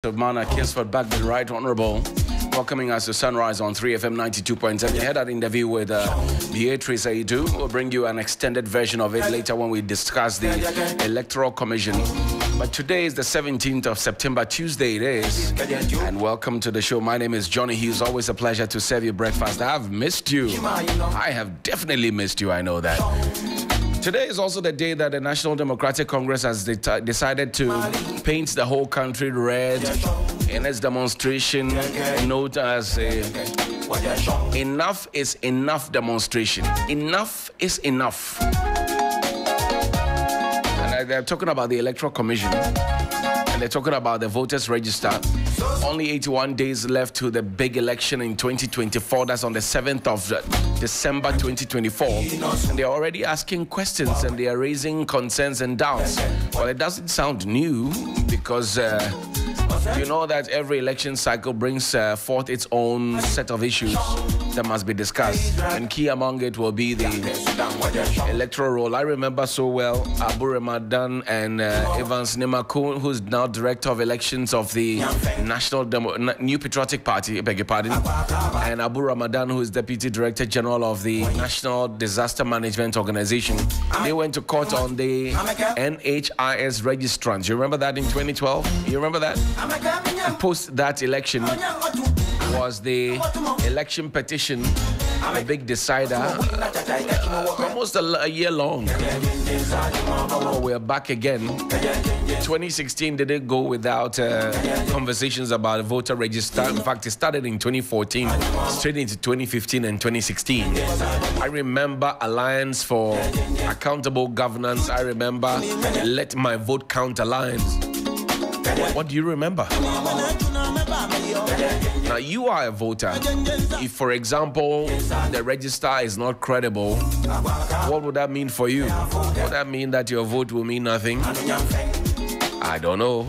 of Mana Beresford back the Right Honorable, welcoming us to Sunrise on 3FM 92.7. We had that interview with Beatrice Aidu. We'll bring you an extended version of it later when we discuss the Electoral Commission. But today is the 17th of September, Tuesday it is. And welcome to the show. My name is Johnnie Hughes. Always a pleasure to serve you breakfast. I have missed you. I have definitely missed you, I know that. Today is also the day that the National Democratic Congress has decided to paint the whole country red in its demonstration note as a enough is enough demonstration. Enough is enough. And they're talking about the Electoral Commission. And they're talking about the voters register. Only 81 days left to the big election in 2024. That's on the 7th of December 2024. And they're already asking questions and they are raising concerns and doubts. Well, it doesn't sound new because you know that every election cycle brings forth its own set of issues that must be discussed. And key among it will be the electoral roll. I remember so well Abu Ramadan and Evans Nimakun, who's now Director of Elections of the National New Patriotic Party, I beg your pardon, and Abu Ramadan, who is Deputy Director General of the National Disaster Management Organization. They went to court on the NHIS registrants. You remember that in 2012? You remember that? And post that election was the election petition, a big decider, almost a year long. Oh, we're back again. 2016 didn't go without conversations about a voter register. In fact, it started in 2014, straight into 2015 and 2016. I remember Alliance for Accountable Governance. I remember Let My Vote Count Alliance. What do you remember? Now, you are a voter. If, for example, the register is not credible, what would that mean for you? Would that mean that your vote will mean nothing? I don't know.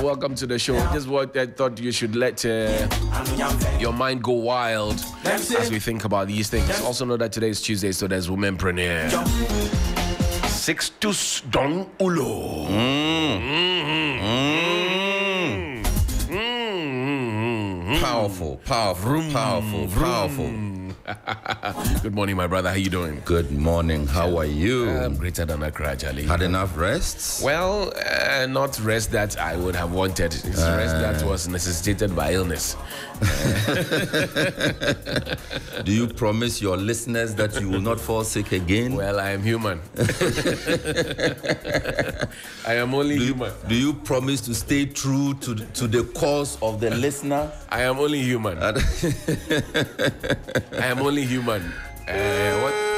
Welcome to the show. This is what I thought you should let your mind go wild as we think about these things. Also know that today is Tuesday, so there's Womenpreneur. Sixtus Don Ullo. Powerful. Good morning, my brother. How you doing? Good morning. How are you? I'm greater than Accra, Charlie. Had enough rest? Well, not rest that I would have wanted. It's rest that was necessitated by illness. Do you promise your listeners that you will not fall sick again? Well, I am human. I am only human. Do you promise to stay true to the cause of the listener? I am only human. I am only human.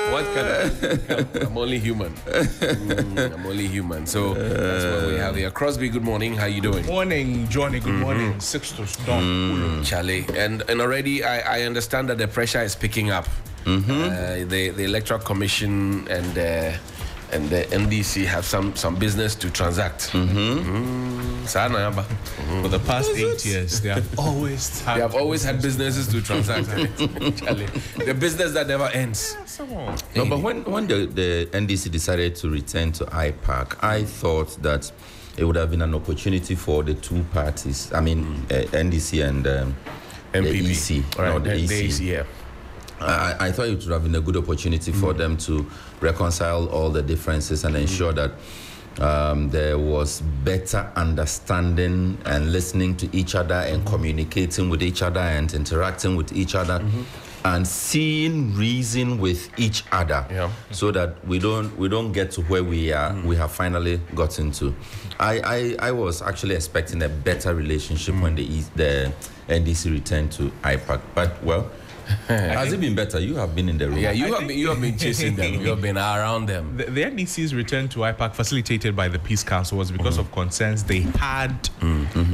What kind of... I'm only human. I'm only human. So that's what we have here. Crosby, good morning. How you doing? Morning, Johnny. Good morning. Sixtus, Don. Charlie. And already I understand that the pressure is picking up. The Electoral Commission and the NDC have some business to transact. For the past 8 years, they have always had businesses to transact. Charlie, the business that never ends. No, but when the NDC decided to return to IPAC, I thought that it would have been an opportunity for the two parties. I mean, NDC and MPP. the EC. Right, no, the EC. Yeah. I thought it would have been a good opportunity for them to reconcile all the differences and ensure that there was better understanding and listening to each other and communicating with each other and interacting with each other and seeing reason with each other, so that we don't get to where we have finally gotten to. I was actually expecting a better relationship when the NDC returned to IPAC, but well. Has it been better? You have been in the room. Yeah, you have been chasing them. You have been around them. The NDC's return to IPAC, facilitated by the Peace Council, was because of concerns they had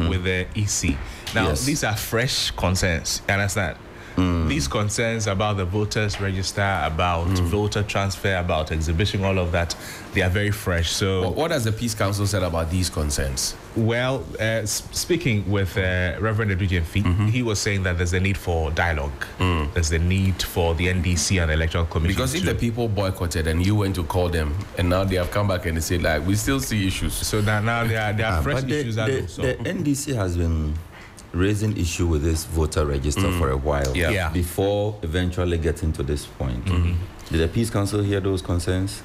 with the EC. Now, these are fresh concerns. You understand? these concerns about the voters register, about voter transfer, about exhibition, all of that, they are very fresh. So what has the Peace Council said about these concerns? Well, speaking with Reverend Edujemfi, he was saying that there's a need for dialogue. There's a need for the NDC and the Electoral Commission. Because if the people boycotted and you went to call them, and now they have come back and they say, like, we still see issues. So now there are fresh issues. The NDC has been raising issue with this voter register for a while before eventually getting to this point. Did the Peace Council hear those concerns?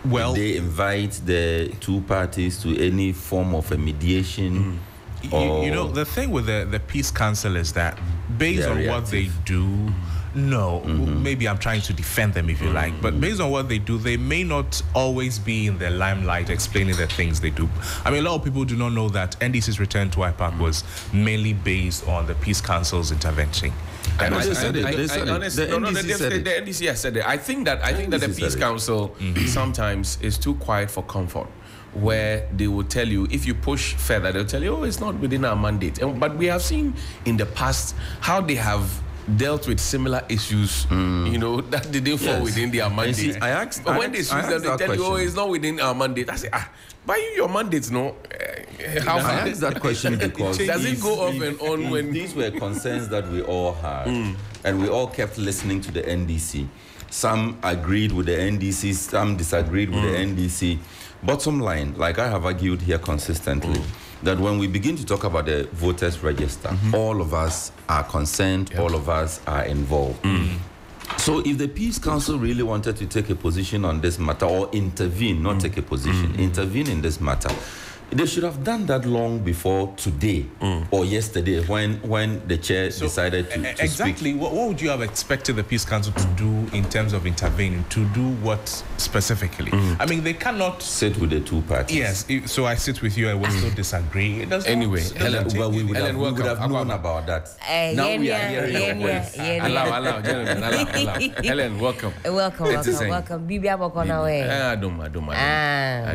Well, did they invite the two parties to any form of a mediation? You know, the thing with the Peace Council is that based on what they do, maybe I'm trying to defend them if you like, but based on what they do, they may not always be in the limelight explaining the things they do. I mean, a lot of people do not know that NDC's return to IPAC was mainly based on the Peace Council's intervention. And the NDC has said it. I think that the Peace Council sometimes is too quiet for comfort, where they will tell you, if you push further, they'll tell you, oh, it's not within our mandate. But we have seen in the past how they have dealt with similar issues, that didn't fall within their mandate. But when they sue them, they tell you, oh, it's not within our mandate. I say, by your mandates, no? How I asked that question because does it go off and on when these were concerns that we all had, and we all kept listening to the NDC. Some agreed with the NDC, some disagreed with the NDC. Bottom line, like I have argued here consistently, that when we begin to talk about the voters register, all of us are concerned, all of us are involved. So if the Peace Council really wanted to take a position on this matter, or intervene, not take a position, intervene in this matter, they should have done that long before today or yesterday when the chair decided to exactly speak. What would you have expected the Peace Council to do in terms of intervening? To do what specifically? I mean, they cannot sit with the two parties. Yes, so I sit with you and we still disagree. It anyway, Helen, we would have known about that. Now we are hearing your voice. Allow, gentlemen, allow. Helen, welcome. Welcome. Bibi Abokona way. I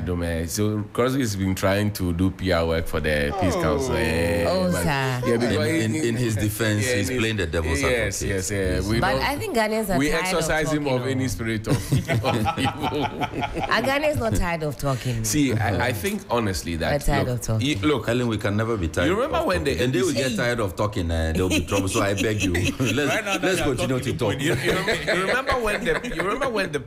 don't. So Crosby has been trying to do PR work for the Peace Council. In his defense, he's playing the devil's advocate. Yes. But I think Ghanaians are we tired exercise of him of any spirit of evil. Ghanaians not tired of talking. See, I think honestly that tired of talking. Look, Helen, we can never be tired. You remember when they will get tired of talking and there'll be trouble. So I beg you, let's continue to talk. You remember when the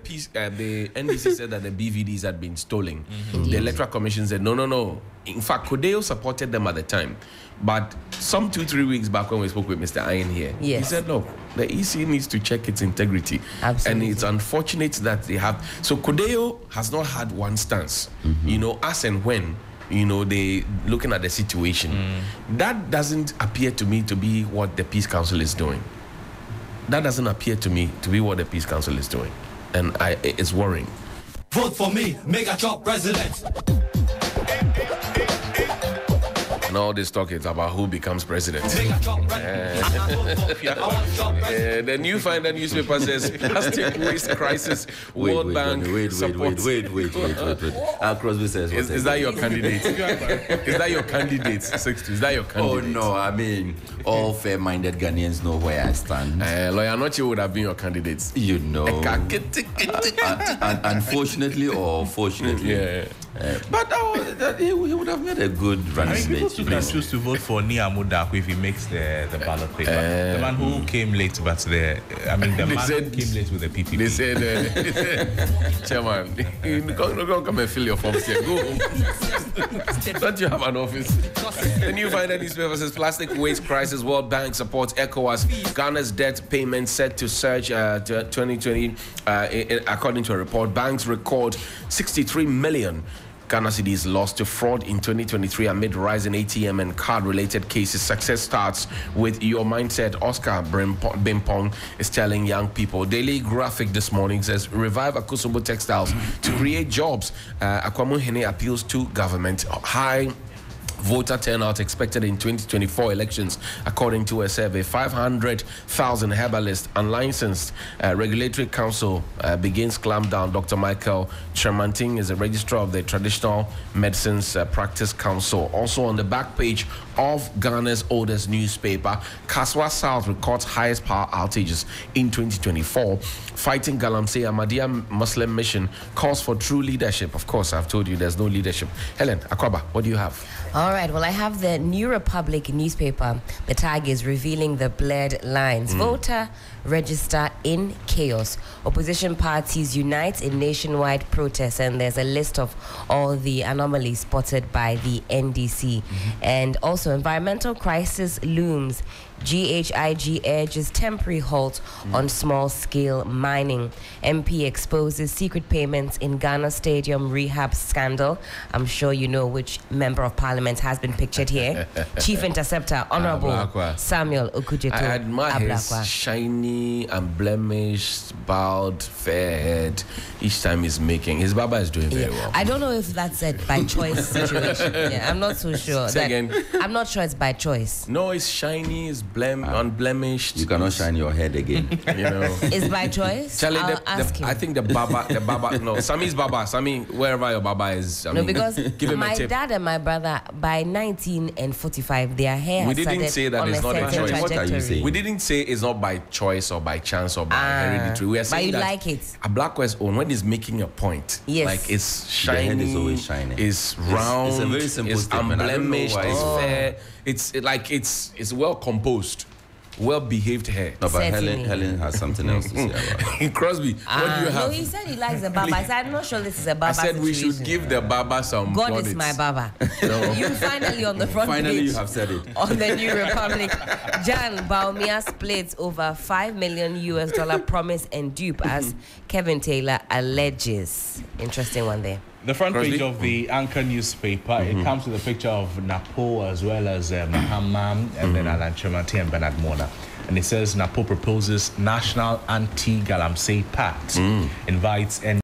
NDC said that the BVDs had been stolen? The Electoral Commission said no. In fact, Kodeo supported them at the time. But some 2-3 weeks back when we spoke with Mr. Iron here, he said, look, the EC needs to check its integrity. Absolutely. And it's unfortunate that they have. So Kodeo has not had one stance, as and when, they looking at the situation. That doesn't appear to me to be what the Peace Council is doing. That doesn't appear to me to be what the Peace Council is doing. And it's worrying. Vote for me, make a job president. And all this talk is about who becomes president. The New Finder newspaper says plastic waste crisis. World Bank supports. Wait. Crosby says, is that your candidate? Is that your candidate, Sixtus? Is that your candidate? Oh no, I mean, all fair-minded Ghanaians know where I stand. Lawyer Noche would have been your candidate. You know. Unfortunately or fortunately. But he would have made a good running mate. People can choose to vote for Niamu Daku if he makes the ballot paper. The man who came late, but the man who came late with the PPP. They said, Chairman, come and fill your forms here. Go home. Don't you have an office? The New Finder newspaper says plastic waste crisis. World Bank supports ECOWAS. Ghana's debt payment set to surge to 2020. According to a report, banks record 63 million Ghana cedis lost to fraud in 2023 amid rising ATM and card-related cases. Success starts with your mindset. Oscar Bimpong is telling young people. Daily Graphic this morning says, revive Akusubu Textiles to create jobs. Akwamu Hene appeals to government. High Voter turnout expected in 2024 elections, according to a survey. 500,000 herbalists unlicensed. Regulatory Council begins clampdown. Dr. Michael Tremanting is the registrar of the Traditional Medicines Practice Council. Also on the back page of Ghana's oldest newspaper, Kaswa South records highest power outages in 2024. Fighting Galamsey Ahmadiyya Muslim Mission calls for true leadership. Of course, I've told you there's no leadership. Helen, Akwaba, what do you have? All right, well, I have the New Republic newspaper. The tag is revealing the blurred lines. Voter register in chaos. Opposition parties unite in nationwide protests, and there's a list of all the anomalies spotted by the NDC. And also, environmental crisis looms. GHIG urges temporary halt on small-scale mining. MP exposes secret payments in Ghana Stadium rehab scandal. I'm sure you know which member of parliament has been pictured here. Chief Interceptor, Honorable Samuel Okujeto. I admire his shiny, unblemished, bowed, fair head each time he's making. His baba is doing very well. I don't know if that's a by choice situation. I'm not so sure. Say again. I'm not sure it's by choice. No, it's shiny, it's unblemished. You cannot shine your head again. You know. It's by choice? Charlie, ask him. I think the baba, no, Sammy's baba, Sammy, wherever your baba is. No, because give him my a tip. dad and my brother, by 19 and 45, their hair We has didn't say that it's not a choice. What are you saying? We didn't say it's not by choice or by chance or by hereditary. We are saying but you that like it. a black West own when he's making a point. Yes. Like it's shiny. The head is always shining. It's round. It's a very simple it's statement. unblemished. I don't know why. It's fair. It's well composed. Well-behaved hair. No, but Certainly. Helen has something else to say about it. Crosby, what do you have? No, he said he likes the baba. I said, I'm not sure this is a baba I said we should situation. give the baba some God plaudits. is my baba. You finally on the front Finally, page you have said it. on the New Republic. Jan Baumia splits over $5 million promise and dupe as Kevin Taylor alleges. Interesting one there. The front Crosby? page of the Anchor newspaper, it comes with a picture of Napo as well as Mahama and then Alan Chemati and Bernard Mona. And it says Napo proposes National Anti-Galamsey Pact, invites